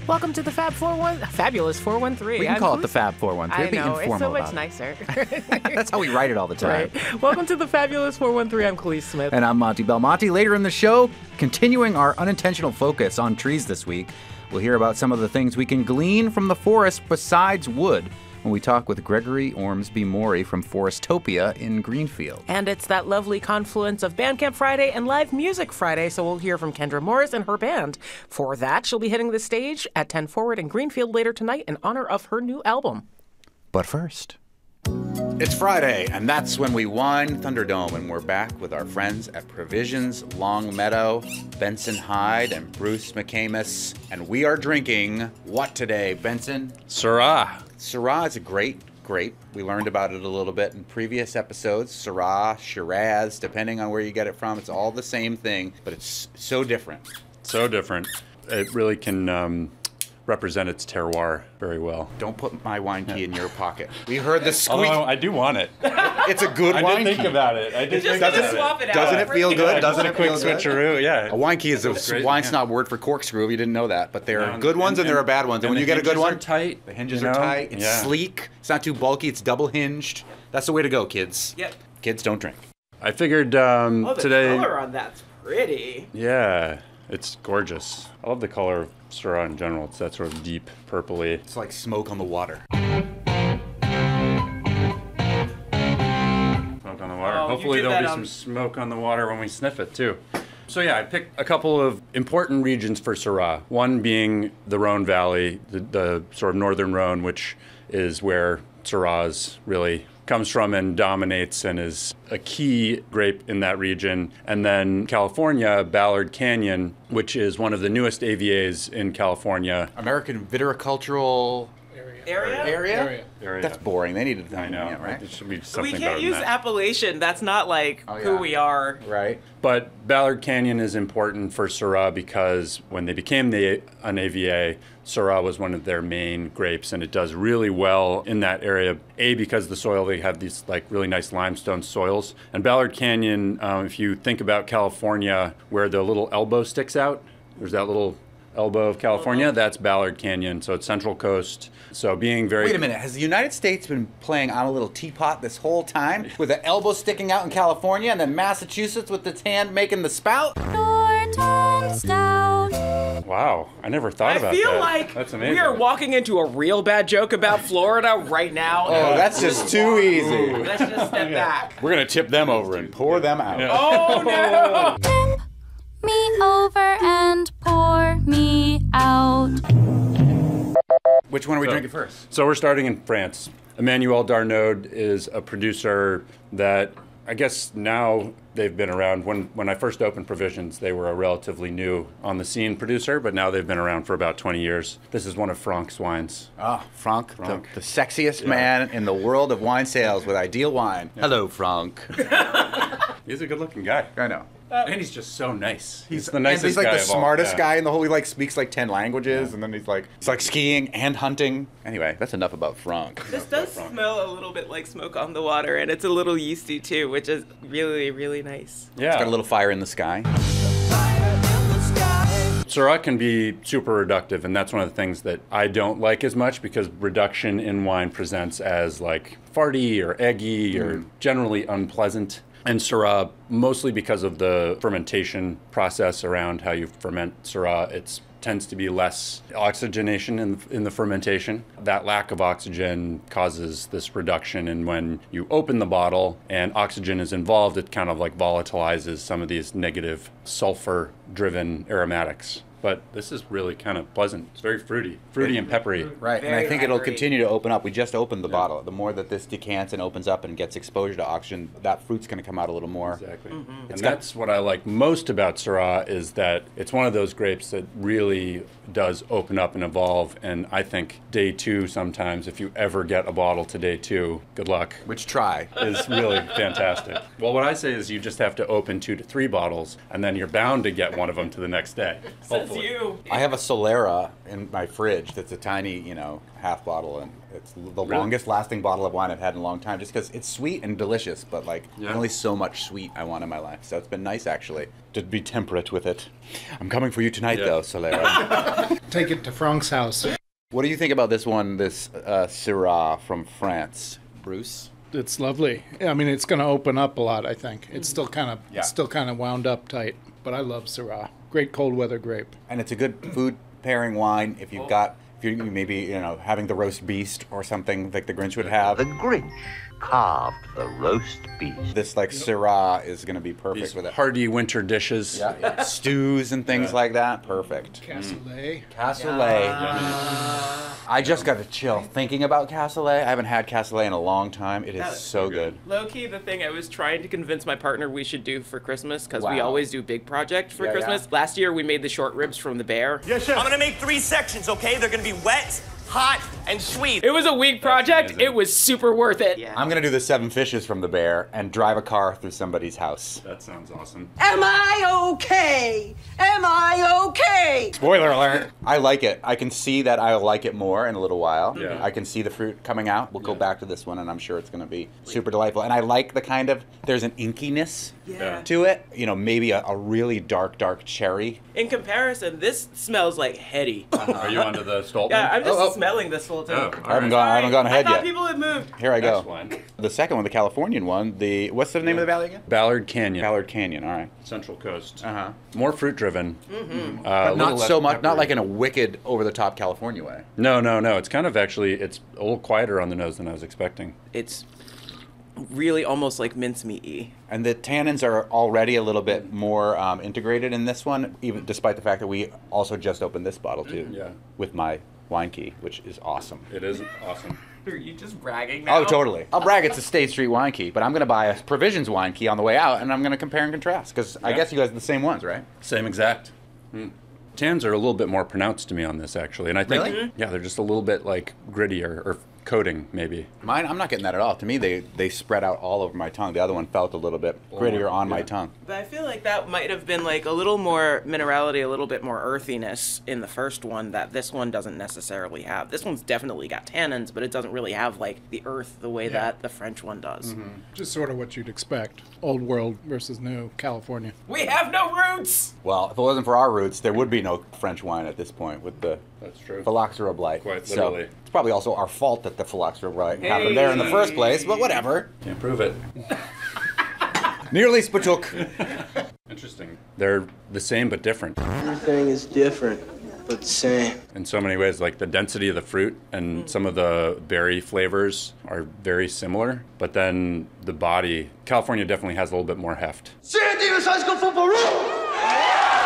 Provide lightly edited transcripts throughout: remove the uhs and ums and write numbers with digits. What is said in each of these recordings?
Welcome to the Fabulous 413. We can call it the Fab 413. I know, it's so much it. nicer. That's how we write it all the time. Right. Welcome to the Fabulous 413. I'm Khalees Smith. And I'm Monty Belmonte. Later in the show, continuing our unintentional focus on trees this week, we'll hear about some of the things we can glean from the forest besides wood when we talk with Gregory Ormsby Morey from Forestopia in Greenfield. And it's that lovely confluence of Bandcamp Friday and Live Music Friday, so we'll hear from Kendra Morris and her band. For that, she'll be hitting the stage at 10 Forward in Greenfield later tonight in honor of her new album. But first, it's Friday, and that's when we wine Thunderdome, and we're back with our friends at Provisions Long Meadow, Benson Hyde, and Bruce McCamus, and we are drinking what today, Benson? Syrah. Syrah is a great grape. We learned about it a little bit in previous episodes. Syrah, Shiraz, depending on where you get it from, it's all the same thing, but it's so different. So different. It really can represent its terroir very well. Don't put my wine key in your pocket. We heard the squeak. Although I do want it. It's a good wine key. I did think about it. Swap it out. Doesn't it feel good? Doesn't it feel good? Switcheroo, yeah. A wine key is a wine snob word for corkscrew. If you didn't know that, but there are good ones and there are bad ones. And when you get a good one, tight. The hinges are tight. It's sleek. It's not too bulky. It's double hinged. That's the way to go, kids. Yep. Kids, don't drink. I figured the today. color on that's pretty. Yeah, it's gorgeous. I love the color of Syrah in general. It's that sort of deep purpley. It's like smoke on the water. Smoke on the water. Hopefully there'll be some smoke on the water when we sniff it too. So yeah, I picked a couple of important regions for Syrah. One being the Rhone Valley, the sort of northern Rhone, which is where Syrah really comes from and dominates and is a key grape in that region. And then California, Ballard Canyon, which is one of the newest AVAs in California. American Vitivinicultural Area? That's boring. They need to. I know. Right? It should be something We better can't than use that. appellation. That's not like who we are. Right. But Ballard Canyon is important for Syrah because when they became an AVA, Syrah was one of their main grapes, and it does really well in that area. A, because the soil, they have these like really nice limestone soils. And Ballard Canyon, if you think about California, where the little elbow sticks out, there's that little elbow of California, that's Ballard Canyon, so it's Central Coast. So being very... Wait a minute, has the United States been playing on a little teapot this whole time? With the elbow sticking out in California, and then Massachusetts with its hand making the spout? Wow, I never thought about that. I feel like that's amazing. we are walking into a real bad joke about Florida right now. Oh, that's just too easy. Let's just step back. We're going to tip them over and pour them out. Yeah. Oh, no! Tip me over and pour me out. Which one are we drinking first? So we're starting in France. Emmanuel Darnaud is a producer that I guess now they've been around. When I first opened Provisions, they were a relatively new on the scene producer, but now they've been around for about 20 years. This is one of Frank's wines. Ah, Frank. The sexiest man in the world of wine sales with ideal wine. Yeah. Hello, Frank. He's a good-looking guy. I know. And he's just so nice. He's the nicest guy. He's like the of all. smartest guy in the whole. He like speaks like 10 languages, and then he's like skiing and hunting. Anyway, that's enough about Frank. This does smell a little bit like smoke on the water, and it's a little yeasty too, which is really, really nice. Yeah. It's got a little fire in the sky. Syrah can be super reductive, and that's one of the things that I don't like as much because reduction in wine presents as like farty or eggy or generally unpleasant. And Syrah, mostly because of the fermentation process around how you ferment Syrah, it tends to be less oxygenation in the fermentation. That lack of oxygen causes this reduction, and when you open the bottle and oxygen is involved, it kind of like volatilizes some of these negative sulfur-driven aromatics. But this is really kind of pleasant. It's very fruity and peppery. Right, and I think it'll continue to open up. We just opened the bottle. The more that this decants and opens up and gets exposure to oxygen, that fruit's going to come out a little more. Exactly. And that's what I like most about Syrah is that it's one of those grapes that really does open up and evolve. And I think day two sometimes, if you ever get a bottle to day two, good luck. Which try. Is really fantastic. Well, what I say is you just have to open 2 to 3 bottles, and then you're bound to get one of them to the next day. Says you. I have a Solera in my fridge that's a tiny, half bottle, and it's the longest lasting bottle of wine I've had in a long time, just because it's sweet and delicious, but like only so much sweet I want in my life. So it's been nice actually to be temperate with it. I'm coming for you tonight though, Syrah. Take it to Frank's house. What do you think about this one, this Syrah from France, Bruce? It's lovely. I mean, it's going to open up a lot, I think. It's still kind of wound up tight, but I love Syrah. Great cold weather grape. And it's a good food pairing wine if you've got, if you're maybe, having the roast beast or something like the Grinch would have. The Grinch carved the roast beast. This Syrah is going to be perfect These with it. hearty winter dishes. Yeah. Stews and things like that. Perfect. Cassoulet. Cassoulet. I just got a chill thinking about cassoulet. I haven't had cassoulet in a long time. It is so good. Low-key, the thing I was trying to convince my partner we should do for Christmas, because we Wow. always do big projects for Yeah, Christmas. yeah. Last year, we made the short ribs from the bear. Yes, chef. I'm gonna make 3 sections, okay? They're gonna be wet, hot, and sweet. It was a week project. amazing. It was super worth it. Yeah. I'm going to do the 7 fishes from the bear and drive a car through somebody's house. That sounds awesome. Am I okay? Am I okay? Spoiler alert. I like it. I can see that I'll like it more in a little while. Yeah. I can see the fruit coming out. We'll go back to this one, and I'm sure it's going to be super delightful. And I like the kind of, there's an inkiness Yeah. to it. Maybe a really dark cherry. In comparison, this smells like heady. Are you onto the Stoltman? Yeah, I'm just smelling this whole time. Oh, I haven't gone I ahead thought yet. people had moved. Here I go. Next one. The second one, the Californian one, what's the name of the valley again? Ballard Canyon. Ballard Canyon, all right. Central Coast. Uh-huh. More fruit driven. But not so much, not like in a wicked, over-the-top California way. No. It's kind of actually, it's a little quieter on the nose than I was expecting. It's really almost like mincemeat-y. And the tannins are already a little bit more integrated in this one, even despite the fact that we also just opened this bottle too. Yeah. With my wine key, which is awesome. It is awesome. Are you just bragging now? Oh, totally. I'll brag it's a State Street wine key, but I'm going to buy a Provisions wine key on the way out, and I'm going to compare and contrast, because I guess you guys are the same ones, right? Same exact. Tans are a little bit more pronounced to me on this, actually. And I think, Really? yeah, they're just a little bit like grittier or coating, maybe. Mine, I'm not getting that at all. To me, they spread out all over my tongue. The other one felt a little bit grittier on my tongue. But I feel like that might have been like a little more minerality, a little bit more earthiness in the first one that this one doesn't necessarily have. This one's definitely got tannins, but it doesn't really have like the earth the way that the French one does. Just sort of what you'd expect. Old world versus new California. We have no roots! Well, if it wasn't for our roots, there would be no French wine at this point with the That's true. phylloxera blight. Quite So literally. it's probably also our fault that the phylloxera blight happened there in the first place, but whatever. Can't prove it. Nearly spatook. Interesting. They're the same but different Everything is different, but the same. in so many ways. Like the density of the fruit and some of the berry flavors are very similar, but then the body, California definitely has a little bit more heft.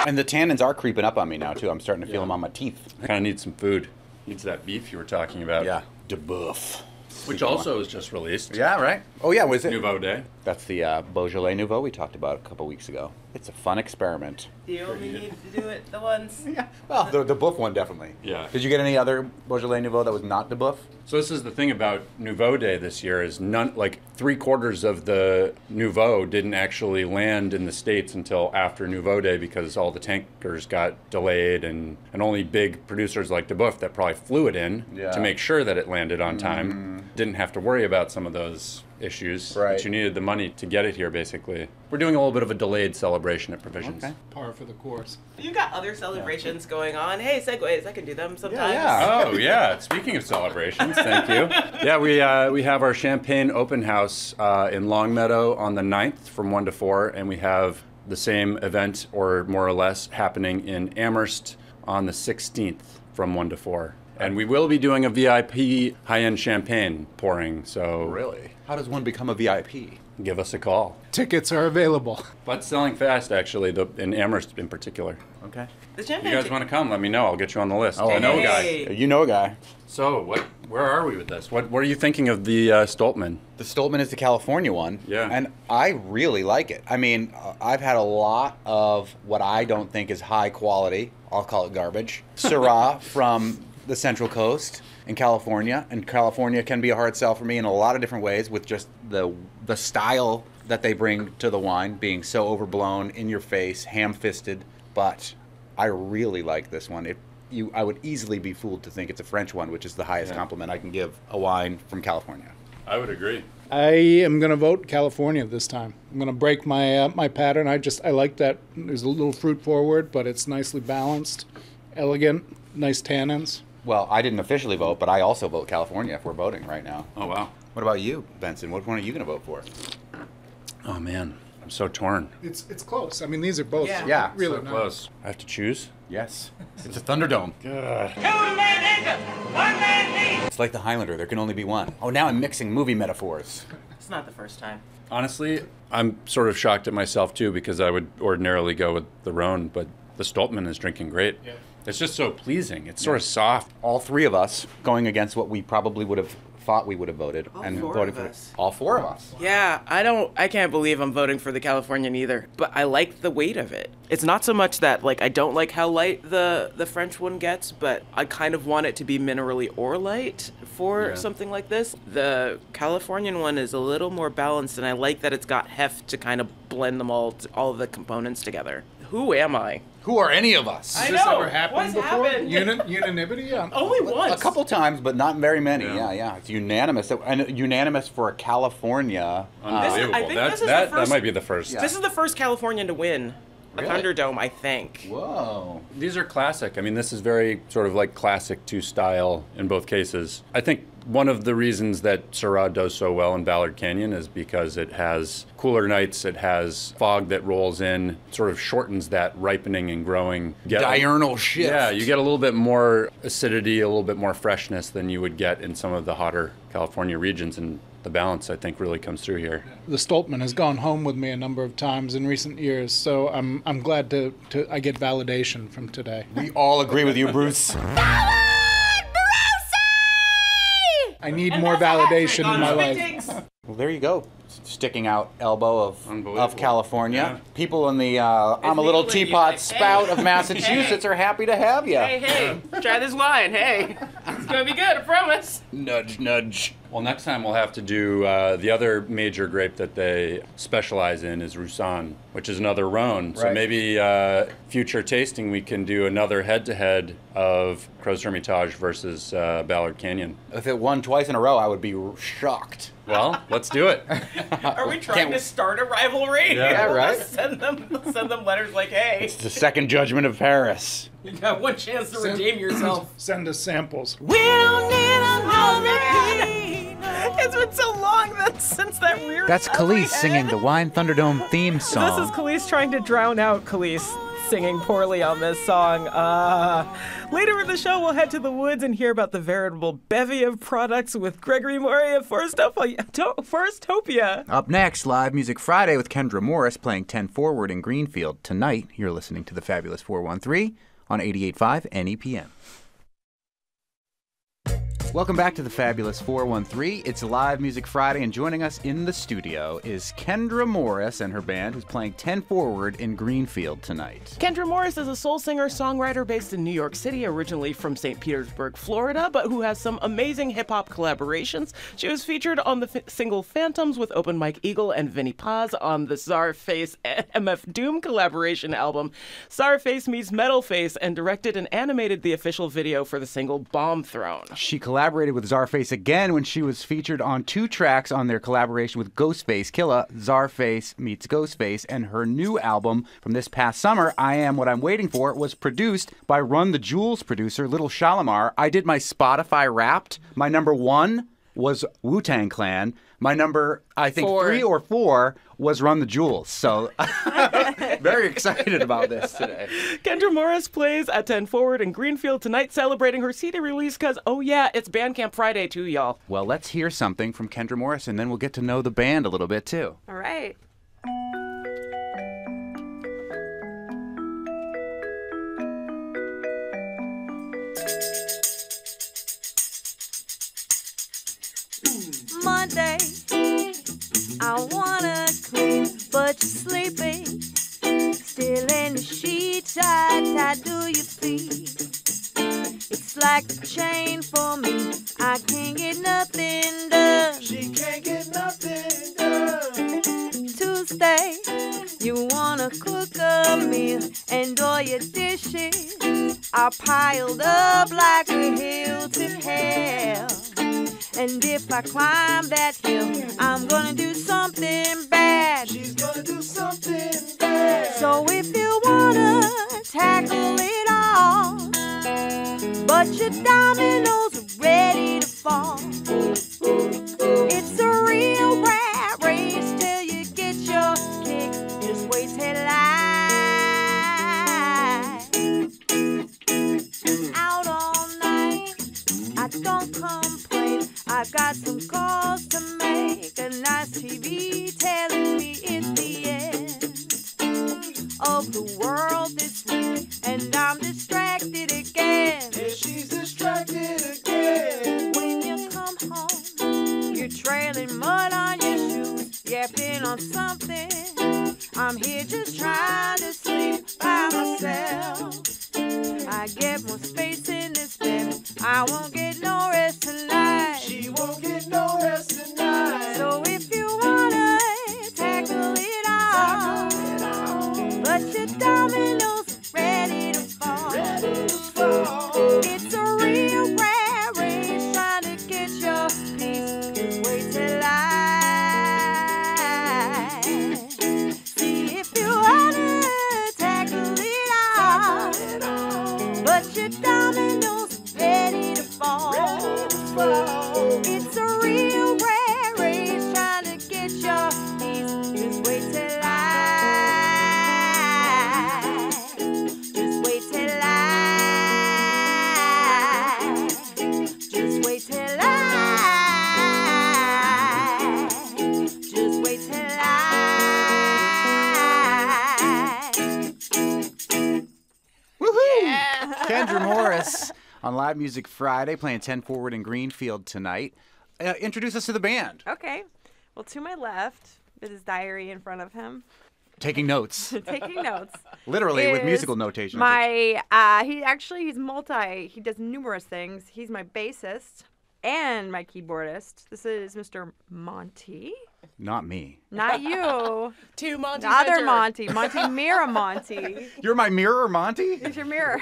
And the tannins are creeping up on me now, too. I'm starting to feel them on my teeth. Kind of needs some food. Needs that beef you were talking about. Yeah. De boeuf. Which also was just released. Yeah, right? Oh, yeah, was it? Nouveau Day. That's the Beaujolais Nouveau we talked about a couple weeks ago. It's a fun experiment. You only need to do it the once. Yeah. Well, the boeuf one, definitely. Yeah. Did you get any other Beaujolais Nouveau that was not de boeuf? So this is the thing about Nouveau Day this year is like 3/4 of the Nouveau didn't actually land in the States until after Nouveau Day because all the tankers got delayed and only big producers like DeBoeuf that probably flew it in to make sure that it landed on time didn't have to worry about some of those issues. Right. But you needed the money to get it here basically. We're doing a little bit of a delayed celebration at Provisions. Okay. Par for the course. You got other celebrations going on. Hey, segues, I can do them sometimes. Yeah. Oh yeah! Speaking of celebrations, thank you. Yeah, we have our Champagne Open House in Longmeadow on the 9th from 1 to 4, and we have the same event or more or less happening in Amherst on the 16th from 1 to 4. And we will be doing a VIP high-end champagne pouring. So Really? How does one become a VIP? give us a call. Tickets are available. But selling fast, actually, in Amherst in particular. Okay. The If champagne. you guys want to come, let me know. I'll get you on the list. Oh, I know a Hey. guy. You know a guy. So, where are we with this? What are you thinking of the Stoltman? The Stoltman is the California one. Yeah. And I really like it. I mean, I've had a lot of what I don't think is high quality, I'll call it garbage, Syrah from the Central Coast in California. And California can be a hard sell for me in a lot of different ways with just the style that they bring to the wine being so overblown, in your face, ham-fisted. But I really like this one. I would easily be fooled to think it's a French one, which is the highest compliment I can give a wine from California. I would agree. I am going to vote California this time. I'm going to break my my pattern. I like that there's a little fruit forward, but it's nicely balanced, elegant, nice tannins. Well, I didn't officially vote, but I also vote California if we're voting right now. Oh, wow. What about you, Benson? What one are you going to vote for? Oh, man. I'm so torn. It's close. I mean, these are both Yeah, really So nice. close. I have to choose? Yes. It's a Thunderdome. It's like the Highlander. There can only be one. Oh, now I'm mixing movie metaphors. It's not the first time. Honestly, I'm sort of shocked at myself, too, because I would ordinarily go with the Rhone, but the Stolpman is drinking great. Yeah. It's just so pleasing. It's sort of soft. All three of us going against what we probably would have thought we would have voted. All and four voted of for us. All four of us. Yeah, I can't believe I'm voting for the Californian either, but I like the weight of it. It's not so much that, like, I don't like how light the French one gets, but I kind of want it to be minerally or light for something like this. The Californian one is a little more balanced, and I like that it's got heft to kind of blend them all of the components together. Who am I? Who are any of us? I Has this know. ever happened What's before? happened? Unanimity? Only once. A couple times, but not very many. Yeah. It's unanimous. And unanimous for a California. Unbelievable. I think this is the that first- might be the first. This is the first Californian to win a Really? Thunderdome, I think. Whoa. These are classic. I mean, this is very sort of like classic to style in both cases. I think one of the reasons that Syrah does so well in Ballard Canyon is because it has cooler nights, it has fog that rolls in, sort of shortens that ripening and growing. Diurnal shift. Yeah, you get a little bit more acidity, a little bit more freshness than you would get in some of the hotter California regions, and the balance, I think, really comes through here. The Stolpman has gone home with me a number of times in recent years, so I'm glad to I get validation from today. We all agree with you, Bruce. I need more validation in my life. Well, there you go. Sticking out elbow of California. Yeah. People in the I'm a little legally- teapot hey. spout of Massachusetts are happy to have you. Hey, try this wine. Hey, it's gonna be good, I promise. Nudge, nudge. Well, next time we'll have to do the other major grape that they specialize in is Roussanne, which is another Rhone. So Right. maybe future tasting we can do another head-to-head of Crow's Hermitage versus Ballard Canyon. If it won twice in a row, I would be shocked. Well, let's do it. Are we trying to start a rivalry? Yeah, right. Send them letters like, hey, It's the second judgment of Paris. you got one chance to redeem yourself. Send us samples. We don't need another It's been so long since that weird. That's Khalees singing the Wine Thunderdome theme song. This is Khalees trying to drown out Khalees singing poorly on this song. Later in the show, we'll head to the woods and hear about the veritable bevy of products with Gregory Morey of Forestopia. Up next, Live Music Friday with Kendra Morris playing 10 Forward in Greenfield. Tonight, you're listening to the Fabulous 413 on 88.5 NEPM. Welcome back to the Fabulous 413. It's Live Music Friday, and joining us in the studio is Kendra Morris and her band, who's playing 10 Forward in Greenfield tonight. Kendra Morris is a soul singer-songwriter based in New York City, originally from St. Petersburg, Florida, but who has some amazing hip-hop collaborations. She was featured on the single Phantoms with Open Mike Eagle and Vinnie Paz on the Czarface MF Doom collaboration album. Czarface meets Metalface and directed and animated the official video for the single Bomb Throne. She collaborated with Czarface again when she was featured on 2 tracks on their collaboration with Ghostface Killah, Czarface meets Ghostface, and her new album from this past summer, I Am What I'm Waiting For, was produced by Run the Jewels producer Little Shalimar. I did my Spotify Wrapped. My number 1 was Wu-Tang Clan. My number, I think, 3 or 4 was Run the Jewels. So very excited about this today. Kendra Morris plays at 10 Forward in Greenfield tonight, celebrating her CD release because, oh yeah, it's Bandcamp Friday too, y'all. Well, let's hear something from Kendra Morris, and then we'll get to know the band a little bit, too. All right. Monday, I wanna clean, but you're sleeping. Still in the sheets, how do you feel? It's like a chain for me, I can't get nothing done. She can't get nothing done. Tuesday, you wanna cook a meal and all your dishes. are piled up like a hill to hell. And if I climb that hill, I'm gonna do something bad. She's gonna do something bad. So if you wanna tackle it all, but your dominoes are ready to fall, it's a real rat race till you get your kicks. Just wait till out all night. I don't complain. I've got some calls to make. A nice TV telling me it's the end of the world this week, and I'm distracted again. Yeah, she's distracted again. When you come home, you're trailing mud on your shoes, yapping on something. I'm here just trying to sleep by myself. I get more space in this bed. I won't get no rest tonight. She won't get no rest tonight. So if you wanna tackle it all, but your dominoes are ready to fall. It's a real rat race trying to get your piece. Just wait till see if you wanna tackle it all, but your dominoes are ready to fall. It's a real rat race trying to get your piece. Just wait till just wait till just wait till just wait till Woohoo! Kendra Morris on Live Music Friday, playing 10 Forward in Greenfield tonight. Introduce us to the band. Okay. Well, to my left, with his diary in front of him, Taking notes. taking notes. Literally with is musical notation. My, he's multi, he does numerous things. He's my bassist and my keyboardist. This is Mr. Monty. Not me. Not you. Two Monty. The other Monty. Monty Miramonte. You're my mirror, Monty? It's your mirror.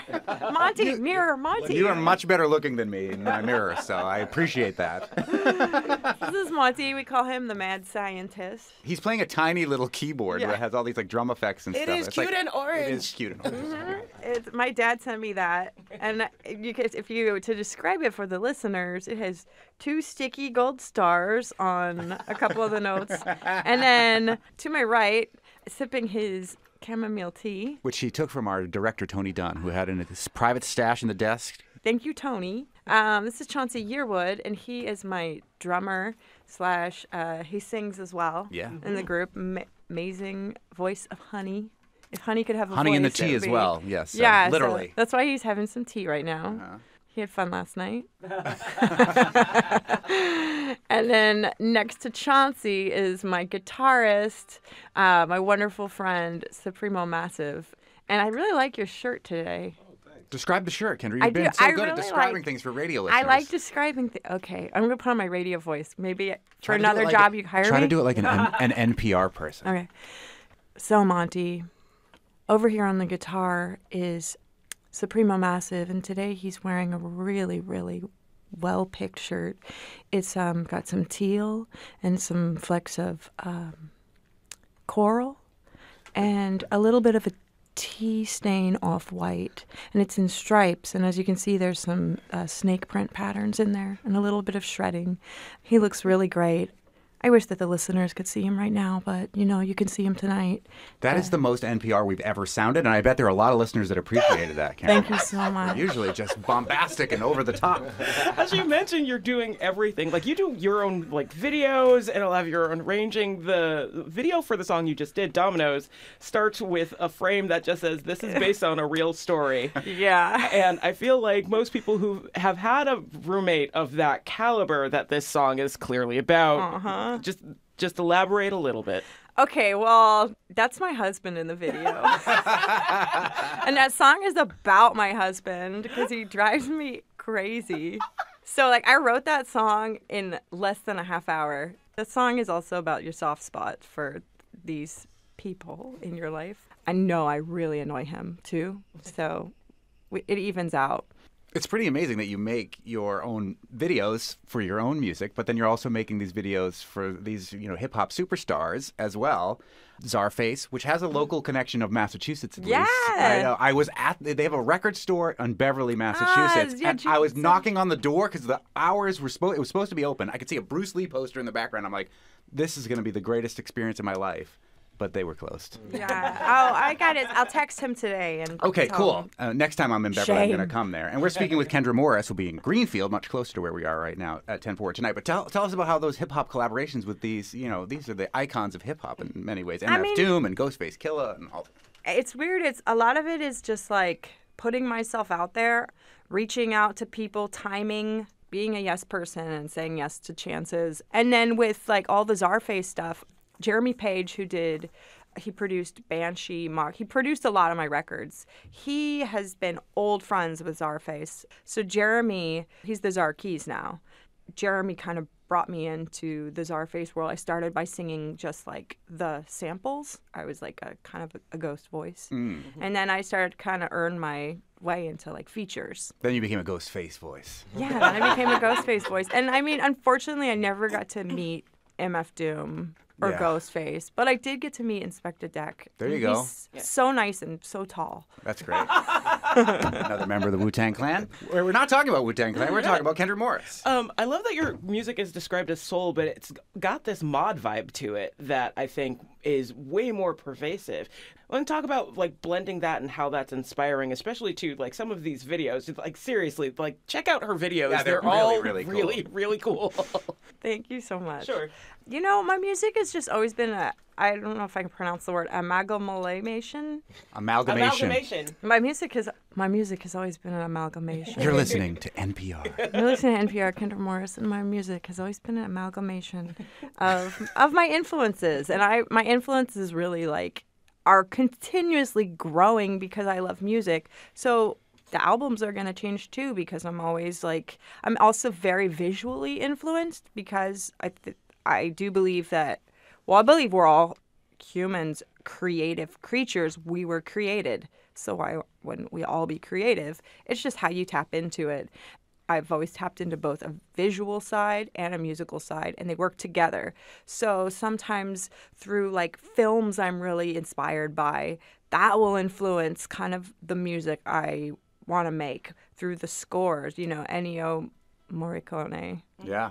Monty, mirror, Monty. You are much better looking than me in my mirror, so I appreciate that. This is Monty. We call him the mad scientist. He's playing a tiny little keyboard that has all these like drum effects and It stuff. is It's cute like, and orange. It is cute and orange. My dad sent me that, and to describe it for the listeners, it has 2 sticky gold stars on a couple of the notes, and then to my right, sipping his chamomile tea. Which he took from our director, Tony Dunn, who had in his private stash in the desk. Thank you, Tony. This is Chauncey Yearwood, and he is my drummer / he sings as well. Yeah. In the group. Amazing voice of honey. If honey could have a Honey voice, in the it tea would as be- well, yes. Yeah, literally. So that's why he's having some tea right now. He had fun last night. And then next to Chauncey is my guitarist, my wonderful friend, Supremo Massive. And I really like your shirt today. Describe the shirt, Kendra. I You've been do. so I good at really describing like- things for radio listeners. I like describing things. Okay, I'm going to put on my radio voice. Maybe for Try to do it another like job you hire me. Try to do it like an NPR person. Okay. So, Monty, over here on the guitar is Supremo Massive, and today he's wearing a really, really well-picked shirt. It's got some teal and some flecks of coral and a little bit of a tea stain off white, and it's in stripes, and as you can see there's some snake print patterns in there and a little bit of shredding. He looks really great. I wish that the listeners could see him right now, but, you can see him tonight. That is the most NPR we've ever sounded, and I bet there are a lot of listeners that appreciated that, Karen. Thank you so much. Usually just bombastic and over the top. As you mentioned, you're doing everything. Like, you do your own, videos, and it'll have your own arranging. The video for the song you just did, Dominoes, starts with a frame that just says, this is based on a real story. Yeah. And I feel like most people who have had a roommate of that caliber that this song is clearly about, just elaborate a little bit. Okay, well, that's my husband in the video. And that song is about my husband because he drives me crazy. So, I wrote that song in less than a half hour. The song is also about your soft spot for these people in your life. I know I really annoy him, too. So, it evens out. It's pretty amazing that you make your own videos for your own music, but then you're also making these videos for these, hip hop superstars as well. Czarface, which has a local connection of Massachusetts at least. I know. I was they have a record store in Beverly, Massachusetts, and I was knocking on the door because the hours were it was supposed to be open. I could see a Bruce Lee poster in the background. I'm like, this is going to be the greatest experience of my life. But they were closed. Yeah. Oh, I got it. I'll text him today. And okay, cool. Next time I'm in Beverly, I'm going to come there. And we're speaking with Kendra Morris, who'll be in Greenfield, much closer to where we are right now at 10-4 tonight. But tell us about how those hip-hop collaborations with these, these are the icons of hip-hop in many ways. MF Doom and Ghostface Killah and all that. It's weird. A lot of it is just like putting myself out there, reaching out to people, timing, being a yes person and saying yes to chances. And then with like all the Czarface stuff, Jeremy Page, he produced Banshee, Mark. He produced a lot of my records. He has been old friends with Czarface. So Jeremy, he's the Czar Keys now. Jeremy kind of brought me into the Czarface world. I started by singing just like the samples. I was like a kind of a ghost voice. And then I started kind of earn my way into like features. Then you became a Ghostface voice. Yeah, then I became a Ghostface voice. And I mean, unfortunately, I never got to meet MF Doom or Ghostface, but I did get to meet Inspector Deck. There you go. He's so nice and so tall. That's great. Another member of the Wu-Tang Clan. We're not talking about Wu-Tang Clan. We're talking about Kendra Morris. I love that your music is described as soul, but it's got this mod vibe to it that I think is way more pervasive. I want to talk about like blending that and how that's inspiring, especially to like some of these videos. It's, like seriously, like check out her videos. Yeah, they're all really cool. Thank you so much. Sure. My music has just always been I don't know if I can pronounce the word amalgamation. Amalgamation. My music has always been an amalgamation. You're listening to NPR. You're listening to NPR, Kendra Morris, and my music has always been an amalgamation of my influences. And my influences really are continuously growing because I love music. So the albums are going to change too because I'm always I'm also very visually influenced because I do believe that, I believe we're all humans, creative creatures. We were created. So why wouldn't we all be creative? It's just how you tap into it. I've always tapped into both a visual side and a musical side, and they work together. So sometimes through films I'm really inspired by, that will influence kind of the music I want to make through the scores, Ennio Morricone. Yeah.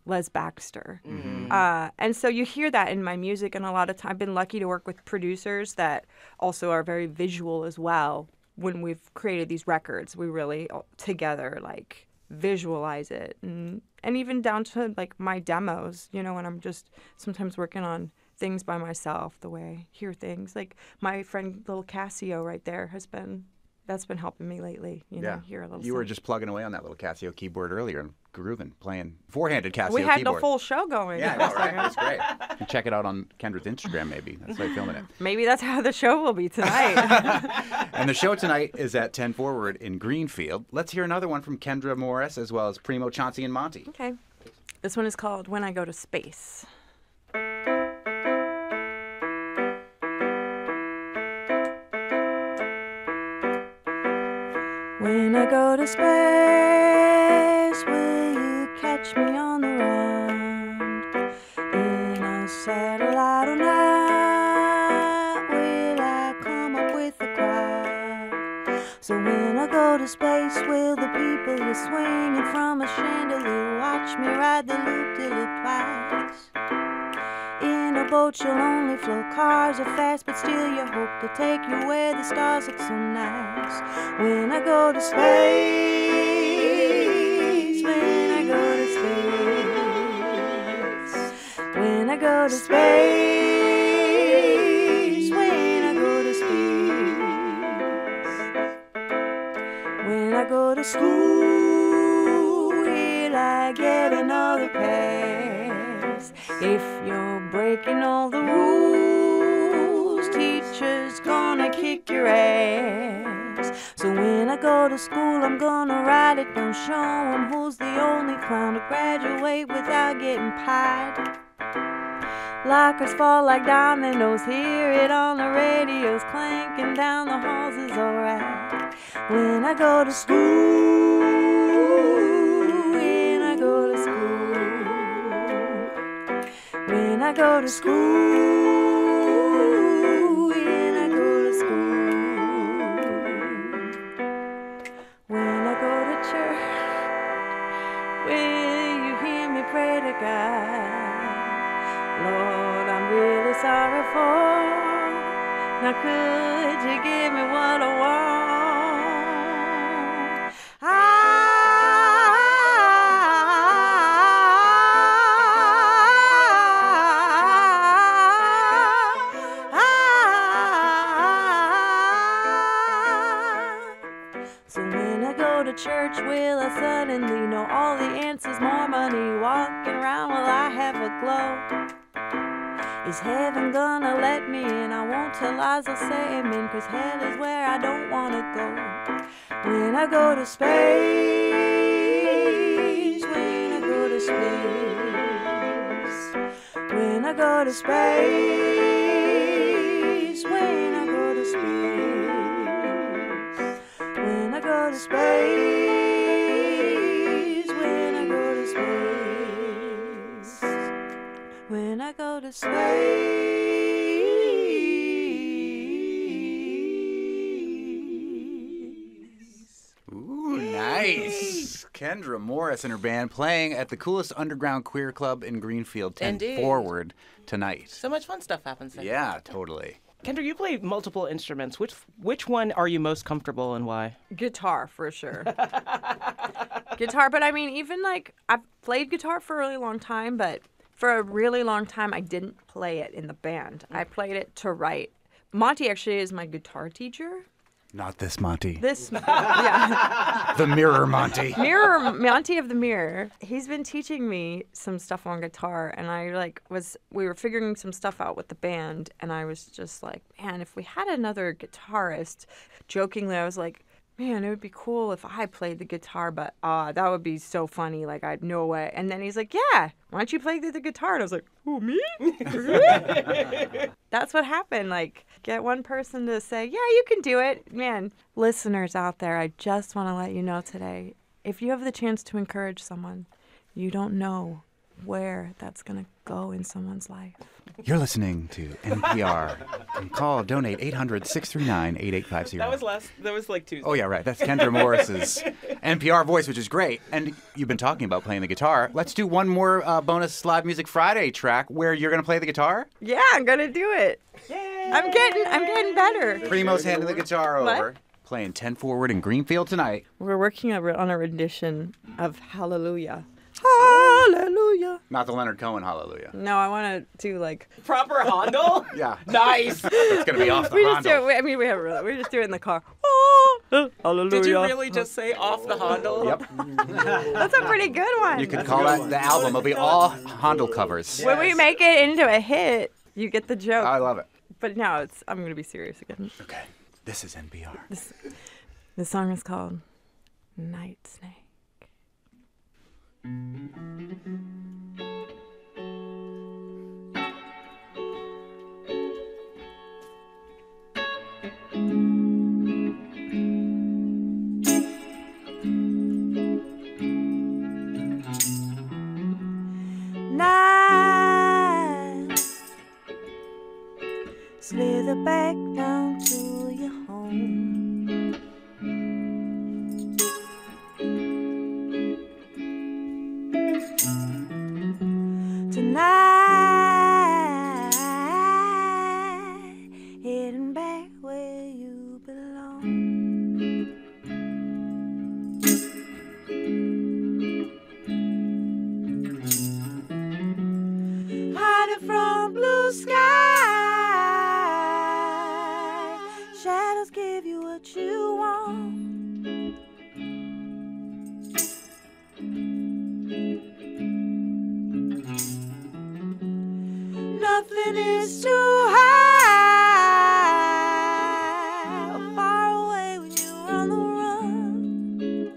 Les Baxter. Mm-hmm. And so you hear that in my music, and a lot of time I've been lucky to work with producers that also are very visual as well. When we've created these records, we really together visualize it, and even down to my demos, when I'm just sometimes working on things by myself, the way I hear things. My friend little Casio right there that's been helping me lately. Hear a little. You were just plugging away on that little Casio keyboard earlier and grooving, playing four-handed Casio We had keyboard. the full show going. Yeah, I know, right? That's great. You can check it out on Kendra's Instagram, maybe. That's why filming it. Maybe that's how the show will be tonight. And the show tonight is at 10 Forward in Greenfield. Let's hear another one from Kendra Morris as well as Primo, Chauncey, and Monty. Okay. This one is called When I Go to Space. When I go to space, will you catch me on the run? In a satellite or not, will I come up with a crowd? So when I go to space, will the people who swinging from a chandelier watch me ride the loop-de-loop twice? In a boat you'll only float, cars are fast, but still you hope to take you where the stars look so nice. When I go to space, when I go to space, when I go to space, when I go to space, when I go to school, will I get another pass? If you're breaking all the rules, teacher's gonna kick your ass. So when I go to school, I'm gonna write it down, show 'em who's the only clown to graduate without getting pied. Lockers fall like dominoes, hear it on the radios, clanking down the halls is alright. When I go to school, when I go to school, when I go to school, when I go to school, when I go to church, will you hear me pray to God? Lord, I'm really sorry for. Now could you give me what I want? So when I go to church, will I suddenly know all the answers? More money walking around, will I have a glow? Is heaven gonna let me in? I won't tell lies, I'll say amen, 'cause hell is where I don't wanna go. When I go to space, when I go to space, when I go to space, when I go to space, when I go to space, when I go to space, when I go to space. Ooh, nice. Kendra Morris and her band playing at the coolest underground queer club in Greenfield, 10 Indeed. Forward tonight. So much fun stuff happens there. Yeah, totally. Kendra, you play multiple instruments. Which one are you most comfortable and why? Guitar, for sure. Guitar, but I mean, even like, I've played guitar for a really long time, but for a really long time, I didn't play it in the band. I played it to write. Monty actually is my guitar teacher. Not this Monty. This, yeah. The Mirror Monty. Monty of the Mirror. He's been teaching me some stuff on guitar, and we were figuring some stuff out with the band, and I was just like, man, if we had another guitarist, jokingly, I was like, man, it would be cool if I played the guitar, but that would be so funny. Like, I'd no way. And then he's like, yeah, why don't you play the guitar? And I was like, who, me? That's what happened. Like, get one person to say, yeah, you can do it. Man, listeners out there, I just want to let you know today, if you have the chance to encourage someone, you don't know where that's going to go in someone's life. You're listening to NPR. Call, donate 800-639-8850. That was like Tuesday. Oh, yeah, right. That's Kendra Morris's NPR voice, which is great. And you've been talking about playing the guitar. Let's do one more bonus Live Music Friday track where you're going to play the guitar. Yeah, I'm going to do it. Yay. I'm getting better. Primo's handing the guitar over. What? Playing 10 Forward in Greenfield tonight. We're working on a rendition of Hallelujah. Hallelujah. Not the Leonard Cohen Hallelujah. No, I want to do like proper Handel. Yeah. Nice. It's gonna be off the Handel. We just do it in the car. Hallelujah. Did you really just say off the Handel? Yep. That's a pretty good one. You could call that the album. It'll be all Handel covers. When we make it into a hit, you get the joke. I love it. But now I'm gonna be serious again. Okay. This is NPR. This song is called Night Snake. Night, slither back down to your home. Tonight, heading back where you belong. Hiding from blue sky, shadows give you what you want. Nothing is too high or far away when you're on the run.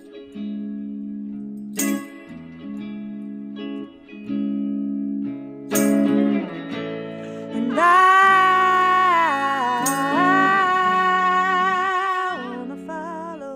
And I wanna follow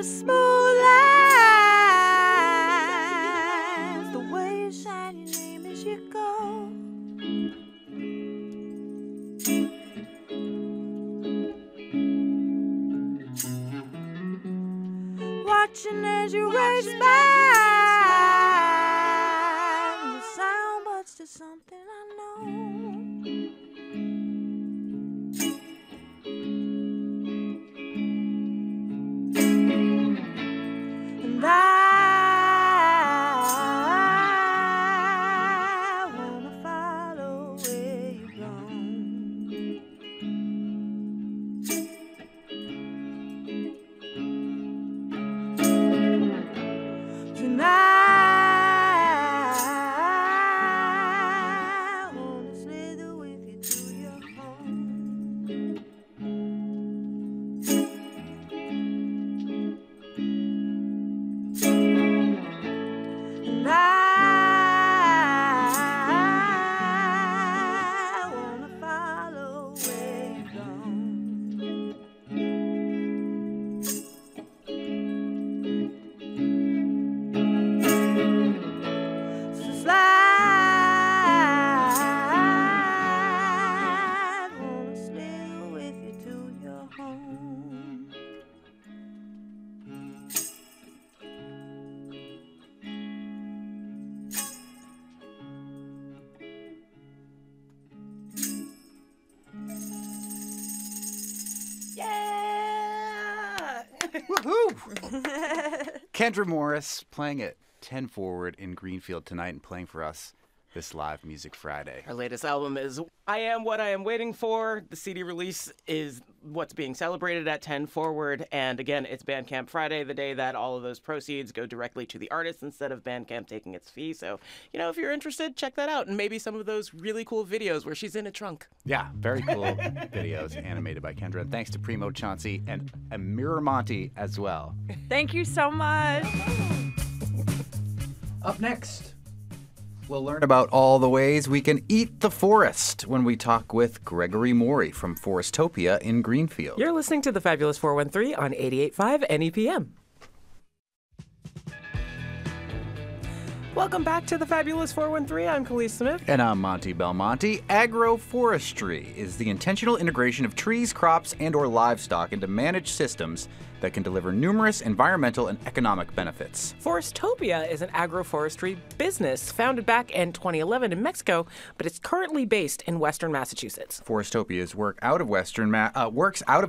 as smooth as the way you shine your name as you go. Watching as you race by, and the sound buds to something I know. And I wanna follow where you're gone. Tonight, I wanna slither with you to your home. And I wanna follow where you're gone. So slide, wanna slither with you to your home. Yeah! Woohoo! Kendra Morris playing at 10 Forward in Greenfield tonight and playing for us this Live Music Friday. Our latest album is I Am What I Am Waiting For. The CD release is what's being celebrated at 10 Forward. And again, it's Bandcamp Friday, the day that all of those proceeds go directly to the artist instead of Bandcamp taking its fee. So, you know, if you're interested, check that out. And maybe some of those really cool videos where she's in a trunk. Yeah, very cool videos animated by Kendra. And thanks to Primo Chauncey and Miramonte as well. Thank you so much. Up next, we'll learn about all the ways we can eat the forest when we talk with Gregory Morey from Forestopia in Greenfield. You're listening to the Fabulous 413 on 88.5 NEPM. Welcome back to the Fabulous 413. I'm Khalees Smith. And I'm Monty Belmonte. Agroforestry is the intentional integration of trees, crops, and/or livestock into managed systems that can deliver numerous environmental and economic benefits. Forestopia is an agroforestry business founded back in 2011 in Mexico, but it's currently based in Western Massachusetts. Forestopia's works out of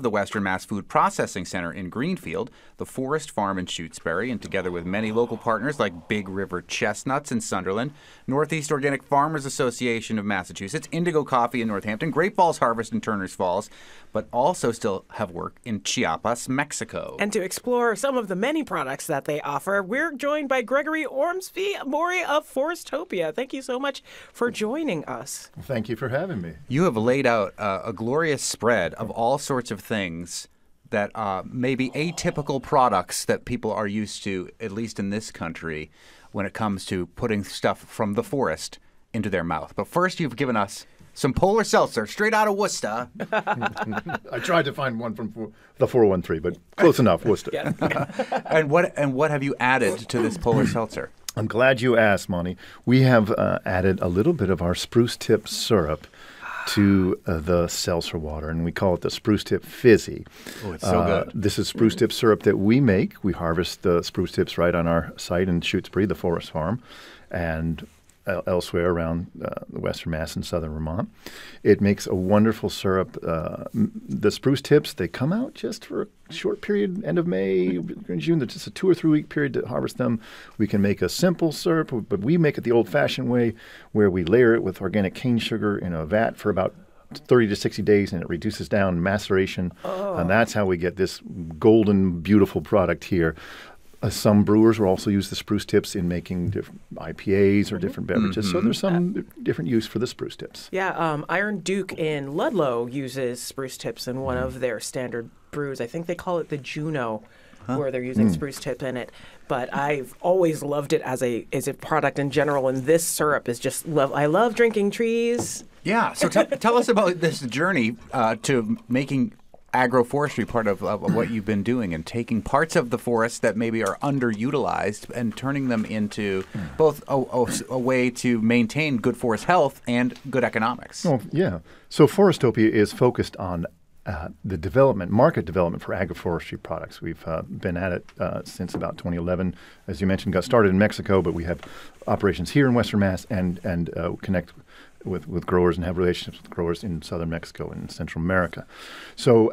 the Western Mass Food Processing Center in Greenfield, the Forest Farm in Shutesbury, and together with many local partners like Big River Chestnuts in Sunderland, Northeast Organic Farmers Association of Massachusetts, Indigo Coffee in Northampton, Great Falls Harvest in Turners Falls, but also still have work in Chiapas, Mexico. And to explore some of the many products that they offer, we're joined by Gregory Ormsby Morey of Forestopia. Thank you so much for joining us. Thank you for having me. You have laid out a glorious spread of all sorts of things that may be atypical products that people are used to, at least in this country, when it comes to putting stuff from the forest into their mouth. But first, you've given us some polar seltzer straight out of Worcester. I tried to find one from the 413, but close enough, Worcester. And what have you added to this polar seltzer? I'm glad you asked, Monty. We have added a little bit of our spruce tip syrup to the seltzer water, and we call it the spruce tip fizzy. Oh, it's so good. This is spruce tip syrup that we make. We harvest the spruce tips right on our site in Shutesbury, the Forest Farm, and elsewhere around the Western Mass and Southern Vermont. It makes a wonderful syrup. The spruce tips, they come out just for a short period, end of May, June. It's just a 2 or 3 week period to harvest them. We can make a simple syrup, but we make it the old-fashioned way where we layer it with organic cane sugar in a vat for about 30 to 60 days, and it reduces down maceration. And that's how we get this golden, beautiful product here. Some brewers will also use the spruce tips in making different IPAs or different beverages. So there's some different use for the spruce tips. Yeah, Iron Duke in Ludlow uses spruce tips in one of their standard brews. I think they call it the Juno, where they're using spruce tip in it. But I've always loved it as a product in general, and this syrup is just I love drinking trees. Yeah, so tell us about this journey to making agroforestry part of what you've been doing and taking parts of the forest that maybe are underutilized and turning them into both a way to maintain good forest health and good economics. Well, yeah. So Forestopia is focused on the market development for agroforestry products. We've been at it since about 2011. As you mentioned, got started in Mexico, but we have operations here in Western Mass and connect with growers and have relationships with growers in southern Mexico and Central America. So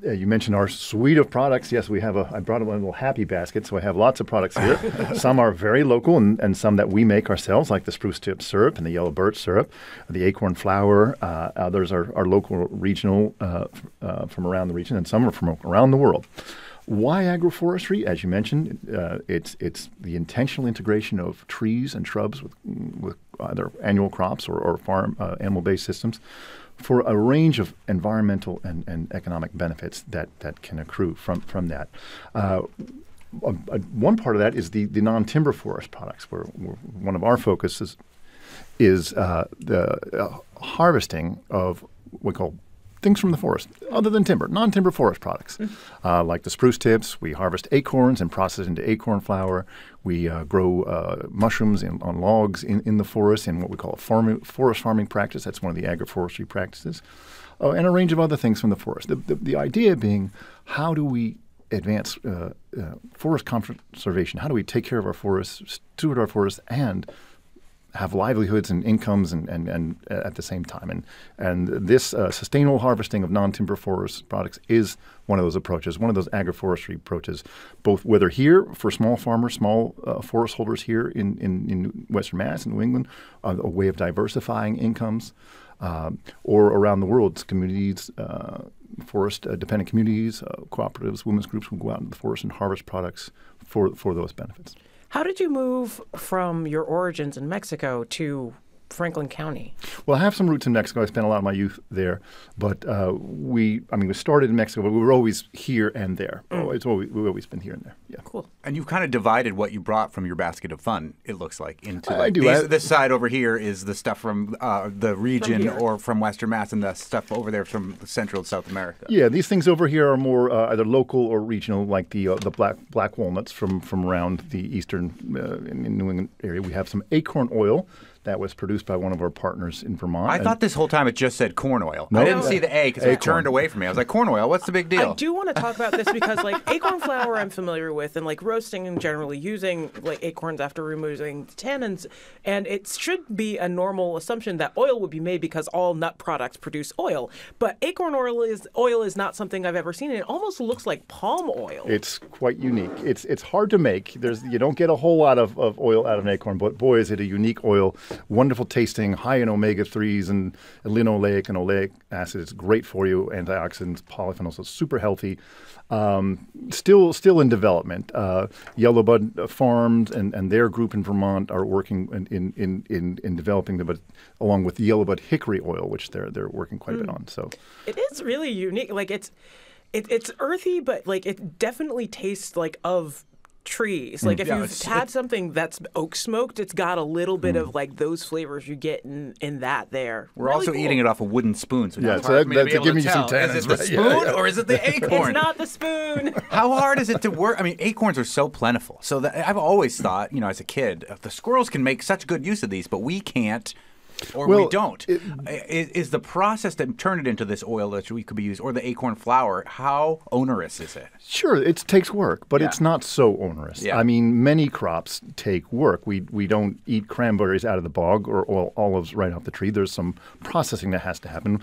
you mentioned our suite of products. Yes, I brought a little happy basket, so I have lots of products here. Some are very local and some that we make ourselves, like the spruce tip syrup and the yellow birch syrup, the acorn flour. Others are local, regional from around the region, and some are from around the world. Why agroforestry? As you mentioned, it's the intentional integration of trees and shrubs with either annual crops or farm animal-based systems for a range of environmental and economic benefits that can accrue from that. One part of that is the non-timber forest products, where one of our focuses is the harvesting of what we call things from the forest, other than timber, non-timber forest products, like the spruce tips. We harvest acorns and process into acorn flour. We grow mushrooms on logs in the forest in what we call a forest farming practice. That's one of the agroforestry practices, and a range of other things from the forest. The idea being, how do we advance forest conservation? How do we take care of our forests, steward our forests, and have livelihoods and incomes and at the same time. And this sustainable harvesting of non-timber forest products is one of those approaches, one of those agroforestry approaches, both whether here for small farmers, small forest holders here in Western Mass and New England, a way of diversifying incomes, or around the world, communities, forest-dependent communities, cooperatives, women's groups will go out into the forest and harvest products for those benefits. How did you move from your origins in Mexico to Franklin County? Well, I have some roots in Mexico. I spent a lot of my youth there, but we started in Mexico, but we were always here and there. We've always been here and there. Yeah, cool. And you've kind of divided what you brought from your basket of fun, it looks like, into I do. This side over here is the stuff from the region or from Western Mass, and the stuff over there from Central and South America. Yeah, these things over here are more either local or regional, like the black walnuts from around the eastern in New England area. We have some acorn oil that was produced by one of our partners in Vermont. I thought this whole time it just said corn oil. No, I didn't see the A because it turned away from me. I was like, corn oil, what's the big deal? I do want to talk about this because, like, acorn flour I'm familiar with, and, like, roasting and generally using, like, acorns after removing tannins, and it should be a normal assumption that oil would be made because all nut products produce oil. But acorn oil is not something I've ever seen, and it almost looks like palm oil. It's quite unique. It's hard to make. You don't get a whole lot of oil out of an acorn, but boy, is it a unique oil. Wonderful tasting, high in omega-3s and linoleic and oleic acid. It's great for you, antioxidants, polyphenols. It's super healthy. Still in development. Yellowbud Farms and their group in Vermont are working in developing them, but along with Yellowbud hickory oil, which they're working quite a bit on. So it is really unique. Like it's earthy, but like it definitely tastes like of trees. Like if you've had something that's oak smoked, it's got a little bit of like those flavors you get in that there. We're really also cool. eating it off a wooden spoon, so yeah, so that's giving you some tannins. Is it the spoon or is it the acorn? It's not the spoon. How hard is it to work? I mean, acorns are so plentiful. So that I've always thought, as a kid, the squirrels can make such good use of these, but we can't. Or we don't. Is the process to turn it into this oil that we could be used, or the acorn flour, how onerous is it? Sure, it takes work, but it's not so onerous. Yeah. I mean, many crops take work. We don't eat cranberries out of the bog or olives right off the tree. There's some processing that has to happen.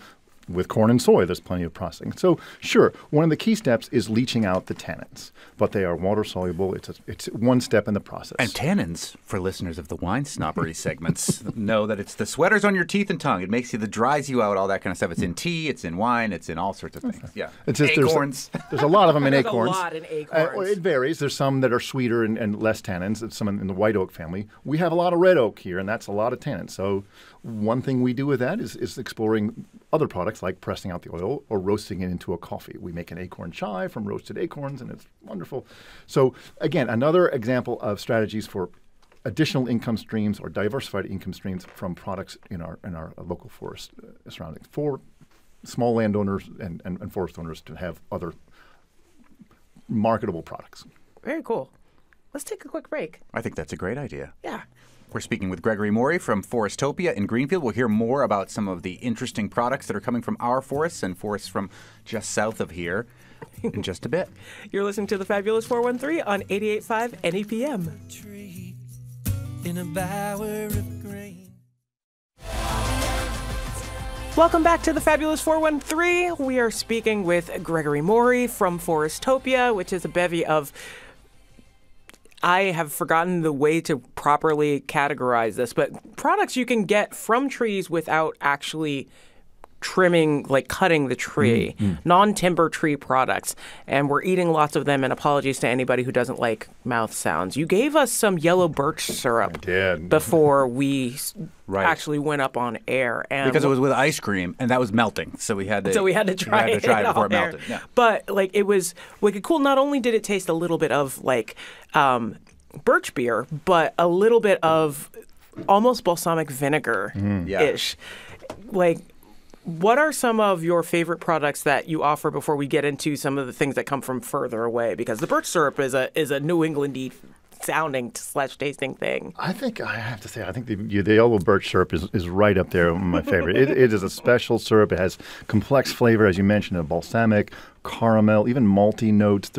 With corn and soy, there's plenty of processing. So, sure, one of the key steps is leaching out the tannins, but they are water soluble. It's one step in the process. And tannins, for listeners of the wine snobbery segments, know that it's the sweaters on your teeth and tongue. It makes you, dries you out, all that kind of stuff. It's in tea, it's in wine, it's in all sorts of things. Yeah, it's just, acorns. There's a lot of them in There's acorns. a lot in acorns. It varies. There's some that are sweeter and less tannins. There's some in the white oak family. We have a lot of red oak here, and that's a lot of tannins. So one thing we do with that is exploring other products like pressing out the oil or roasting it into a coffee. We make an acorn chai from roasted acorns, and it's wonderful. So again, another example of strategies for additional income streams or diversified income streams from products in our local forest surroundings. For small landowners and forest owners to have other marketable products. Very cool. Let's take a quick break. I think that's a great idea. Yeah. We're speaking with Gregory Morris from Forestopia in Greenfield. We'll hear more about some of the interesting products that are coming from our forests and forests from just south of here in just a bit. You're listening to the Fabulous 413 on 88.5 NEPM. In a bower of grain. Welcome back to the Fabulous 413. We are speaking with Gregory Morris from Forestopia, which is a bevy of... I have forgotten the way to properly categorize this, but products you can get from trees without actually trimming, like cutting the tree, non-timber tree products. And we're eating lots of them, and apologies to anybody who doesn't like mouth sounds. You gave us some yellow birch syrup before we actually went up on air. And because it was with ice cream, and that was melting, so we had to try it before it melted. Yeah. But like it was wicked cool. Not only did it taste a little bit of like birch beer, but a little bit of almost balsamic vinegar-ish. Like, what are some of your favorite products that you offer before we get into some of the things that come from further away? Because the birch syrup is a New England-y sounding / tasting thing. I think I have to say, I think the yellow birch syrup is right up there with my favorite. It is a special syrup. It has complex flavor, as you mentioned, of balsamic, caramel, even malty notes.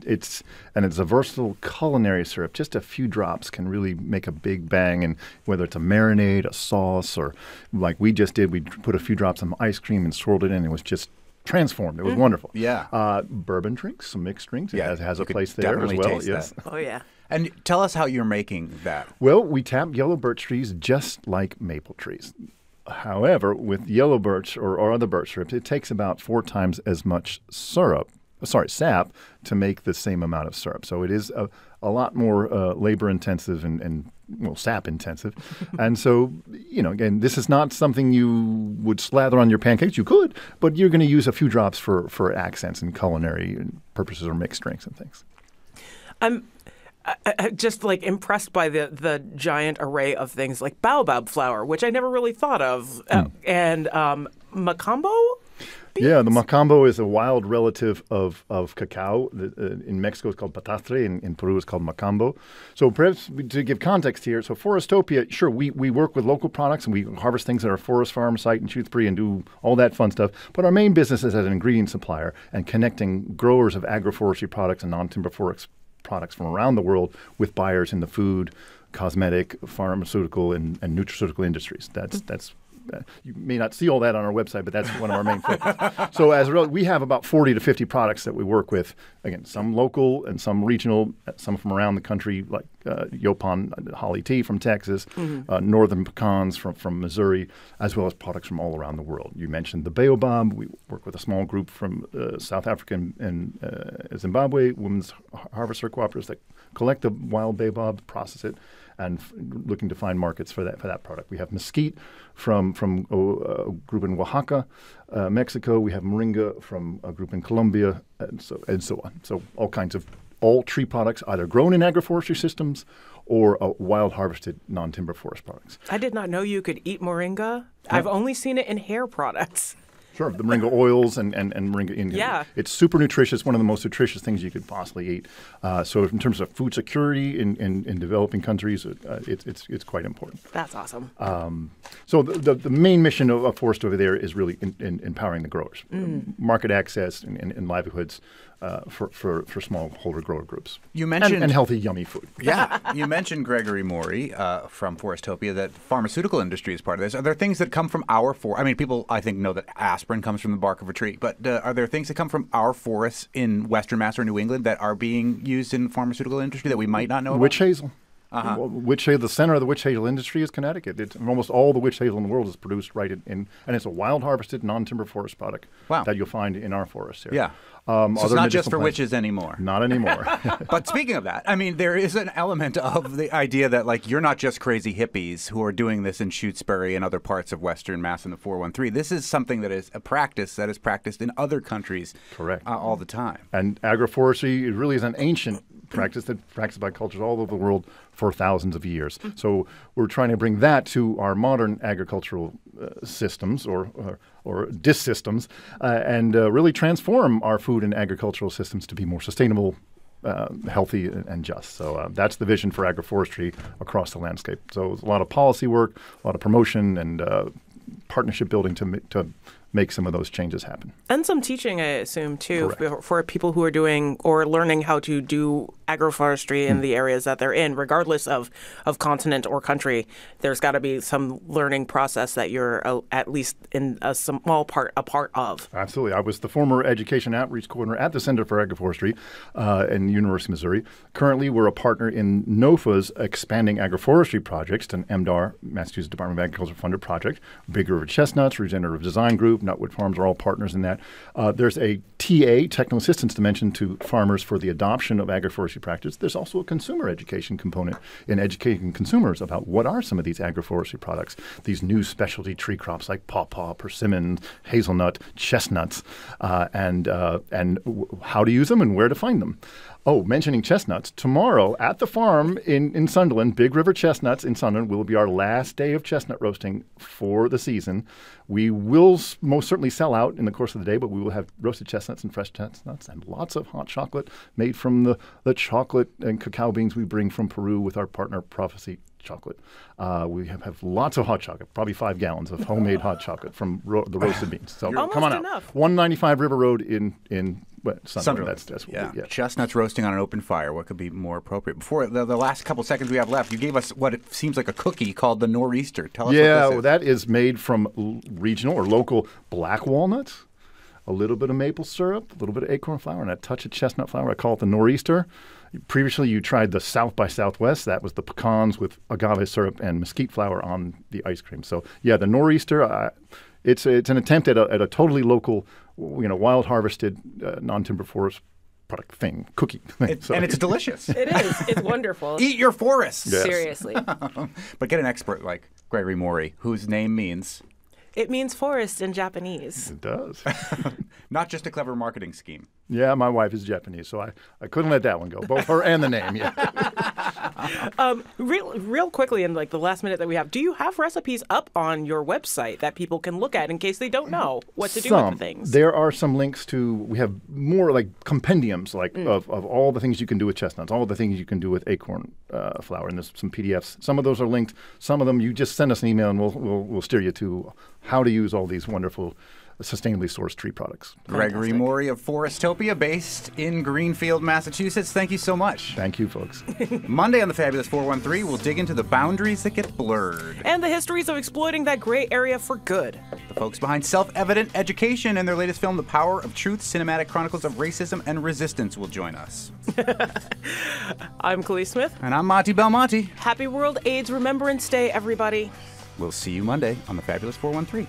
It's a versatile culinary syrup. Just a few drops can really make a big bang. And whether it's a marinade, a sauce, or like we just did, we put a few drops of ice cream and swirled it in. It was just transformed. It was wonderful. Yeah. Bourbon drinks, some mixed drinks. Yeah, it has a place there as well. Yes. That. Oh yeah. And tell us how you're making that. Well, we tap yellow birch trees just like maple trees. However, with yellow birch or other birch syrups, it takes about 4 times as much sap to make the same amount of syrup. So it is a lot more labor intensive and sap intensive. And so, again, this is not something you would slather on your pancakes. You could, but you're going to use a few drops for accents and culinary purposes or mixed drinks and things. I'm just like impressed by the giant array of things like baobab flower, which I never really thought of, and macambo beans? Yeah, the macambo is a wild relative of cacao. In Mexico, it's called patastre. In Peru, it's called macambo. So perhaps to give context here, so Forestopia, sure, we work with local products and we harvest things at our forest farm site in Shutesbury and do all that fun stuff. But our main business is as an ingredient supplier and connecting growers of agroforestry products and non-timber forest products from around the world with buyers in the food, cosmetic, pharmaceutical, and nutraceutical industries. That's you may not see all that on our website, but that's one of our main focus. So we have about 40 to 50 products that we work with. Again, some local and some regional, some from around the country, like Yopan holly tea from Texas, northern pecans from Missouri, as well as products from all around the world. You mentioned the baobab. We work with a small group from South Africa and Zimbabwe, women's harvester cooperatives that collect the wild baobab, process it, and looking to find markets for that product. We have mesquite from a group in Oaxaca, Mexico. We have moringa from a group in Colombia, and so on. So all tree products, either grown in agroforestry systems or wild harvested non-timber forest products. I did not know you could eat moringa. I've only seen it in hair products. Sure, the moringa oils and moringa Indian. Yeah. It's super nutritious, one of the most nutritious things you could possibly eat. So in terms of food security in developing countries, it's quite important. That's awesome. So the main mission of Forest over there is really in empowering the growers, market access and livelihoods for smallholder grower groups. You mentioned and healthy, yummy food. Yeah, you mentioned Gregory Morris from Forestopia. That pharmaceutical industry is part of this. Are there things that come from our forest? I mean, people I think know that aspirin comes from the bark of a tree, but are there things that come from our forests in Western Mass or New England that are being used in pharmaceutical industry that we might not know about? Witch hazel. Witch hazel, the center of the witch hazel industry is Connecticut. Almost all the witch hazel in the world is produced right in, and it's a wild harvested non-timber forest product that you'll find in our forests here. Yeah. So it's not just for witches anymore. Not anymore. But speaking of that, I mean, there is an element of the idea that, like, you're not just crazy hippies who are doing this in Shutesbury and other parts of Western Mass in the 413. This is something that is a practice that is practiced in other countries all the time. And agroforestry, it really is an ancient practiced by cultures all over the world for thousands of years. So we're trying to bring that to our modern agricultural systems or DIS systems and really transform our food and agricultural systems to be more sustainable, healthy, and just. So that's the vision for agroforestry across the landscape. So a lot of policy work, a lot of promotion, and partnership building to make some of those changes happen. And some teaching, I assume, too, for people who are doing or learning how to do agroforestry in the areas that they're in, regardless of continent or country. There's got to be some learning process that you're at least in a small part a part of. Absolutely. I was the former education outreach coordinator at the Center for Agroforestry in University of Missouri. Currently, we're a partner in NOFA's Expanding Agroforestry Projects, an MDAR, Massachusetts Department of Agriculture funded project. Big River Chestnuts, Regenerative Design Group, Nutwood Farms are all partners in that. There's a TA, technical assistance dimension to farmers for the adoption of agroforestry practice. There's also a consumer education component in educating consumers about what are some of these agroforestry products, these new specialty tree crops like pawpaw, persimmon, hazelnut, chestnuts, and how to use them and where to find them. Oh, mentioning chestnuts, tomorrow at the farm in Sunderland, Big River Chestnuts in Sunderland, will be our last day of chestnut roasting for the season. We will most certainly sell out in the course of the day, but we will have roasted chestnuts and fresh chestnuts and lots of hot chocolate made from the chocolate and cacao beans we bring from Peru with our partner Prophecy Chocolate. We have lots of hot chocolate, probably 5 gallons of homemade hot chocolate from the roasted beans. So come on out. 195 River Road in Sunderland. That's what we, Chestnuts roasting on an open fire. What could be more appropriate? Before the last couple seconds we have left, you gave us what it seems like a cookie called the Nor'easter. Tell us what this is. That is made from regional or local black walnuts, a little bit of maple syrup, a little bit of acorn flour, and a touch of chestnut flour. I call it the Nor'easter. Previously, you tried the South by Southwest. That was the pecans with agave syrup and mesquite flour on the ice cream. So, the Nor'easter, it's an attempt at a totally local, wild harvested, non-timber forest product thing, cookie thing. And it's delicious. It is. It's wonderful. Eat your forests. Yes. Seriously. But get an expert like Gregory Mori, whose name means... It means forest in Japanese. It does. Not just a clever marketing scheme. Yeah, my wife is Japanese, so I couldn't let that one go. Both her and the name, Real quickly, in like the last minute that we have, do you have recipes up on your website that people can look at in case they don't know what to do with the things? There are some links to, we have more like compendiums of all the things you can do with chestnuts, all the things you can do with acorn flour, and there's some PDFs. Some of those are linked. Some of them, you just send us an email and we'll steer you to how to use all these wonderful sustainably sourced tree products. Gregory Mori of Forestopia, based in Greenfield, Massachusetts. Thank you so much. Thank you, folks. Monday on the Fabulous 413, we'll dig into the boundaries that get blurred. And the histories of exploiting that gray area for good. The folks behind Self-Evident Education and their latest film, The Power of Truth, Cinematic Chronicles of Racism and Resistance, will join us. I'm Khalees Smith. And I'm Monty Belmonte. Happy World AIDS Remembrance Day, everybody. We'll see you Monday on the Fabulous 413.